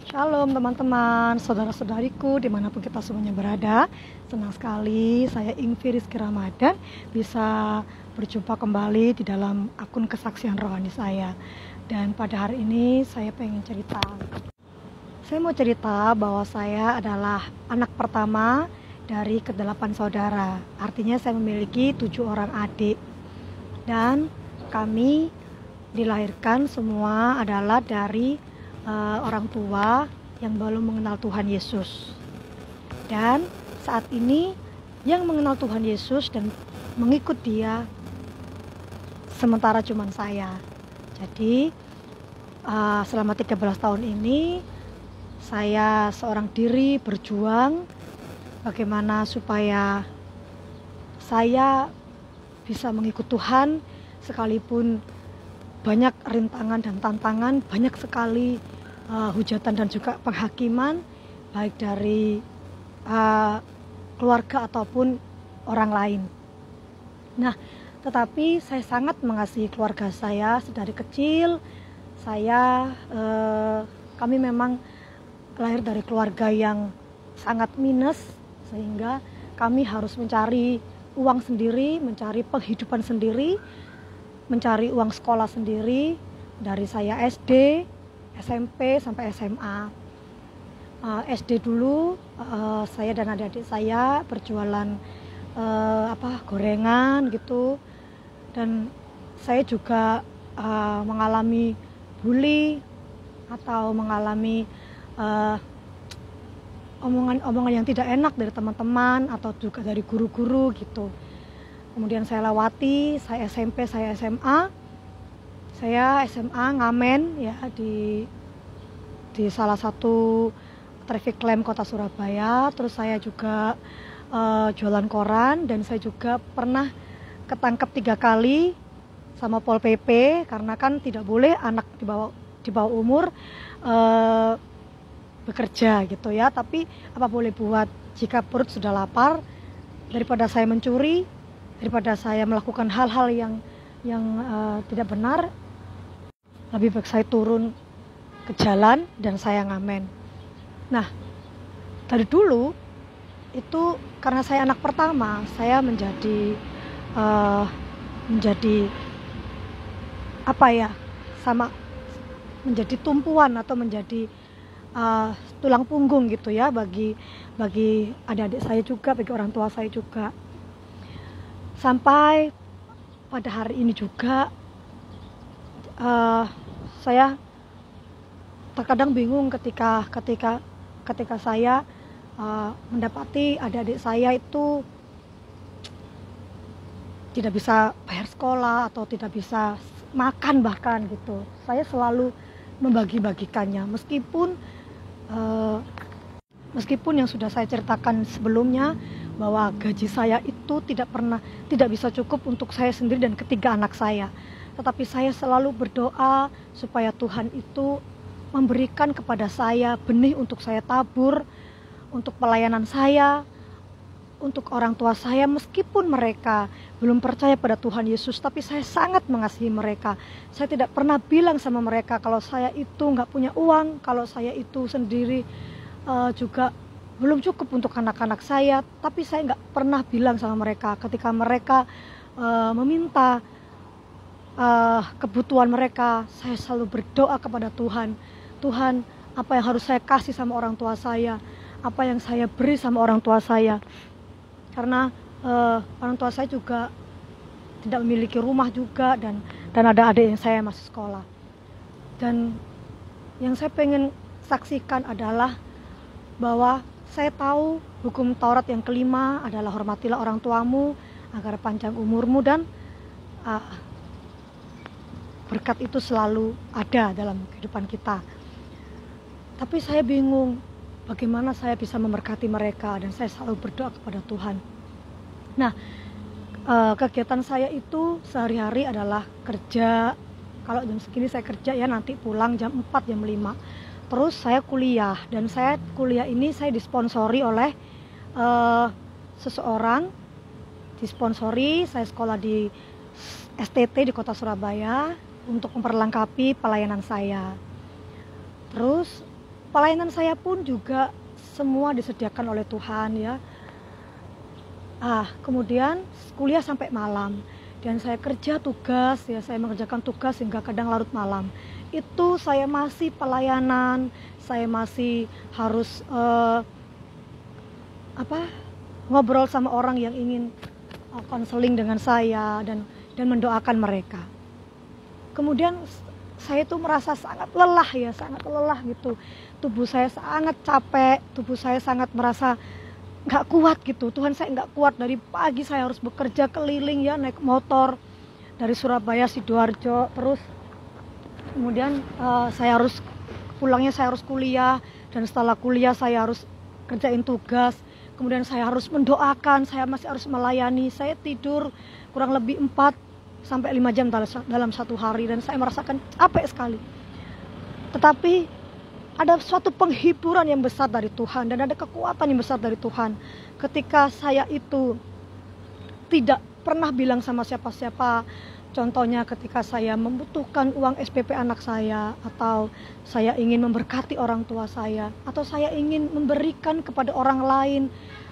Shalom teman-teman, saudara-saudariku dimanapun kita semuanya berada. Senang sekali saya Ingvi Rizky Ramadan bisa berjumpa kembali di dalam akun kesaksian rohani saya. Dan pada hari ini saya pengen cerita. Saya mau cerita bahwa saya adalah anak pertama dari ke-8 saudara. Artinya saya memiliki 7 orang adik. Dan kami dilahirkan semua adalah dari orang tua yang belum mengenal Tuhan Yesus. Dan saat ini yang mengenal Tuhan Yesus dan mengikut Dia sementara cuman saya. Jadi selama 13 tahun ini saya seorang diri berjuang bagaimana supaya saya bisa mengikut Tuhan, sekalipun banyak rintangan dan tantangan, banyak sekali hujatan dan juga penghakiman, baik dari keluarga ataupun orang lain. Nah, tetapi saya sangat mengasihi keluarga saya sedari kecil. Kami memang lahir dari keluarga yang sangat minus, sehingga kami harus mencari uang sendiri, mencari penghidupan sendiri, mencari uang sekolah sendiri dari saya SD, SMP sampai SMA. SD dulu saya dan adik-adik saya berjualan gorengan gitu, dan saya juga mengalami bully atau mengalami omongan yang tidak enak dari teman-teman atau juga dari guru-guru gitu. Kemudian saya lewati, saya SMP, saya SMA. Saya SMA ngamen ya di salah satu traffic lamp kota Surabaya. Terus saya juga jualan koran, dan saya juga pernah ketangkep 3 kali sama Pol PP karena kan tidak boleh anak di bawah umur bekerja gitu ya. Tapi apa boleh buat, jika perut sudah lapar, daripada saya mencuri, daripada saya melakukan hal-hal yang tidak benar, lebih baik saya turun ke jalan dan saya ngamen. Nah, dari dulu itu karena saya anak pertama, saya menjadi menjadi tumpuan atau menjadi tulang punggung gitu ya bagi adik-adik saya juga, bagi orang tua saya juga. Sampai pada hari ini juga saya terkadang bingung ketika saya mendapati adik-adik saya itu tidak bisa bayar sekolah atau tidak bisa makan bahkan gitu. Saya selalu membagi-bagikannya, meskipun yang sudah saya ceritakan sebelumnya bahwa gaji saya itu tidak bisa cukup untuk saya sendiri dan ketiga anak saya. Tetapi saya selalu berdoa supaya Tuhan itu memberikan kepada saya benih untuk saya tabur, untuk pelayanan saya, untuk orang tua saya, meskipun mereka belum percaya pada Tuhan Yesus, tapi saya sangat mengasihi mereka. Saya tidak pernah bilang sama mereka kalau saya itu nggak punya uang, kalau saya itu sendiri juga belum cukup untuk anak-anak saya. Tapi saya nggak pernah bilang sama mereka ketika mereka meminta kebutuhan mereka. Saya selalu berdoa kepada Tuhan, Tuhan, apa yang harus saya kasih sama orang tua saya, apa yang saya beri sama orang tua saya. Karena orang tua saya juga tidak memiliki rumah juga, dan ada adik yang saya masih sekolah. Dan yang saya pengen saksikan adalah bahwa saya tahu hukum Taurat yang kelima adalah hormatilah orang tuamu agar panjang umurmu, dan berkat itu selalu ada dalam kehidupan kita. Tapi saya bingung bagaimana saya bisa memberkati mereka, dan saya selalu berdoa kepada Tuhan. Nah, kegiatan saya itu sehari-hari adalah kerja. Kalau jam segini saya kerja ya, nanti pulang jam 4, jam 5. Terus saya kuliah, dan saya kuliah ini saya disponsori oleh seseorang. Disponsori, saya sekolah di STT di kota Surabaya untuk memperlengkapi pelayanan saya. Terus Pelayanan saya pun juga semua disediakan oleh Tuhan ya. Kemudian kuliah sampai malam, dan saya kerja tugas ya, saya mengerjakan tugas hingga kadang larut malam. Itu saya masih pelayanan, saya masih harus ngobrol sama orang yang ingin konseling dengan saya dan mendoakan mereka. Kemudian saya itu merasa sangat lelah ya, sangat lelah gitu. Tubuh saya sangat capek, tubuh saya sangat merasa nggak kuat gitu. Tuhan, saya nggak kuat, dari pagi saya harus bekerja keliling ya, naik motor dari Surabaya Sidoarjo, terus kemudian saya harus pulangnya, saya harus kuliah, dan setelah kuliah saya harus kerjain tugas, kemudian saya harus mendoakan, saya masih harus melayani. Saya tidur kurang lebih 4 sampai 5 jam dalam satu hari, dan saya merasakan capek sekali. Tetapi ada suatu penghiburan yang besar dari Tuhan, dan ada kekuatan yang besar dari Tuhan ketika saya itu tidak pernah bilang sama siapa-siapa. Contohnya ketika saya membutuhkan uang SPP anak saya, atau saya ingin memberkati orang tua saya, atau saya ingin memberikan kepada orang lain.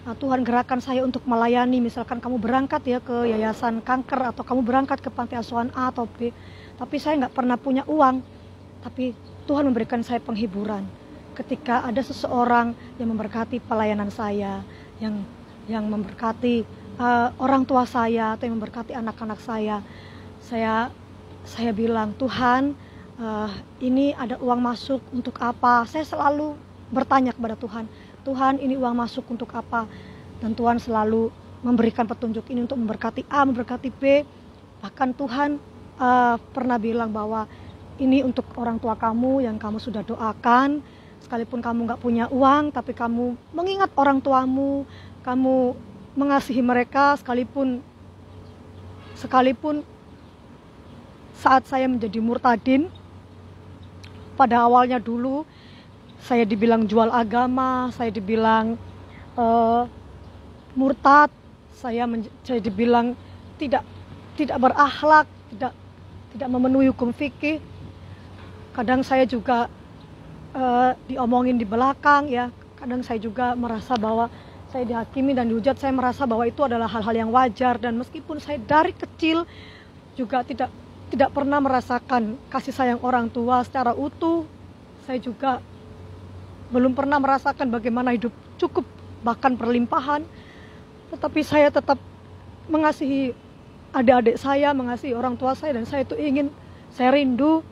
Tuhan gerakan saya untuk melayani, misalkan kamu berangkat ya ke yayasan kanker, atau kamu berangkat ke panti asuhan A atau B, tapi saya nggak pernah punya uang. Tapi Tuhan memberikan saya penghiburan ketika ada seseorang yang memberkati pelayanan saya, yang memberkati orang tua saya, atau yang memberkati anak-anak saya. Saya bilang, Tuhan, ini ada uang masuk untuk apa? Saya selalu bertanya kepada Tuhan, Tuhan, ini uang masuk untuk apa? Dan Tuhan selalu memberikan petunjuk, ini untuk memberkati A, memberkati B. Bahkan Tuhan pernah bilang bahwa ini untuk orang tua kamu yang kamu sudah doakan. Sekalipun kamu gak punya uang, tapi kamu mengingat orang tuamu, kamu mengasihi mereka, sekalipun saat saya menjadi murtadin. Pada awalnya dulu saya dibilang jual agama, saya dibilang murtad, saya dibilang tidak berakhlak, tidak memenuhi hukum fikih. Kadang saya juga diomongin di belakang ya. Kadang saya juga merasa bahwa saya dihakimi dan dihujat. Saya merasa bahwa itu adalah hal-hal yang wajar, dan meskipun saya dari kecil juga tidak pernah merasakan kasih sayang orang tua secara utuh, saya juga belum pernah merasakan bagaimana hidup cukup bahkan berlimpahan. Tetapi saya tetap mengasihi adik-adik saya, mengasihi orang tua saya, dan saya rindu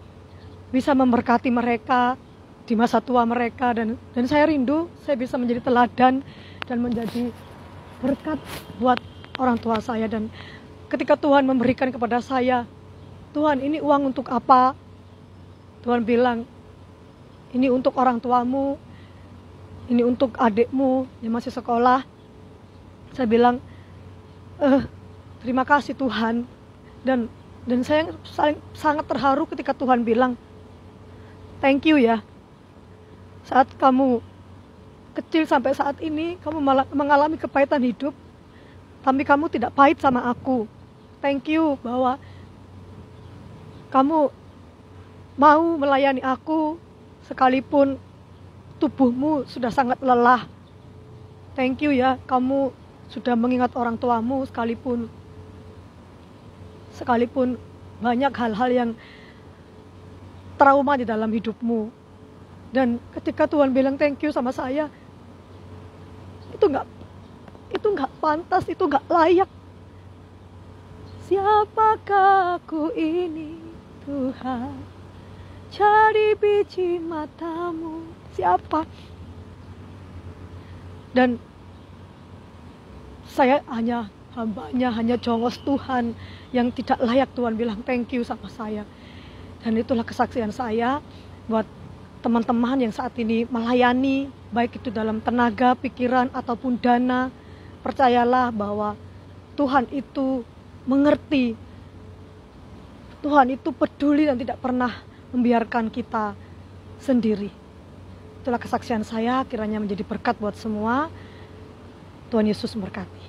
bisa memberkati mereka di masa tua mereka, dan saya rindu saya bisa menjadi teladan dan menjadi berkat buat orang tua saya. Dan ketika Tuhan memberikan kepada saya, Tuhan, ini uang untuk apa? Tuhan bilang, ini untuk orang tuamu, ini untuk adikmu yang masih sekolah. Saya bilang, terima kasih Tuhan. Dan saya sangat terharu ketika Tuhan bilang, thank you ya. Saat kamu kecil sampai saat ini, kamu mengalami kepahitan hidup, tapi kamu tidak pahit sama aku. Thank you bahwa kamu mau melayani aku sekalipun tubuhmu sudah sangat lelah. Thank you ya, kamu sudah mengingat orang tuamu sekalipun banyak hal-hal yang trauma di dalam hidupmu. Dan ketika Tuhan bilang thank you sama saya, itu nggak pantas, itu nggak layak. Siapakah aku ini Tuhan, jadi biji matamu, siapa? Dan saya hanya hambanya, hanya jongos Tuhan yang tidak layak. Tuhan bilang thank you sama saya. Dan itulah kesaksian saya buat teman-teman yang saat ini melayani, baik itu dalam tenaga, pikiran, ataupun dana. Percayalah bahwa Tuhan itu mengerti, Tuhan itu peduli dan tidak pernah membiarkan kita sendiri. Itulah kesaksian saya, kiranya menjadi berkat buat semua. Tuhan Yesus memberkati.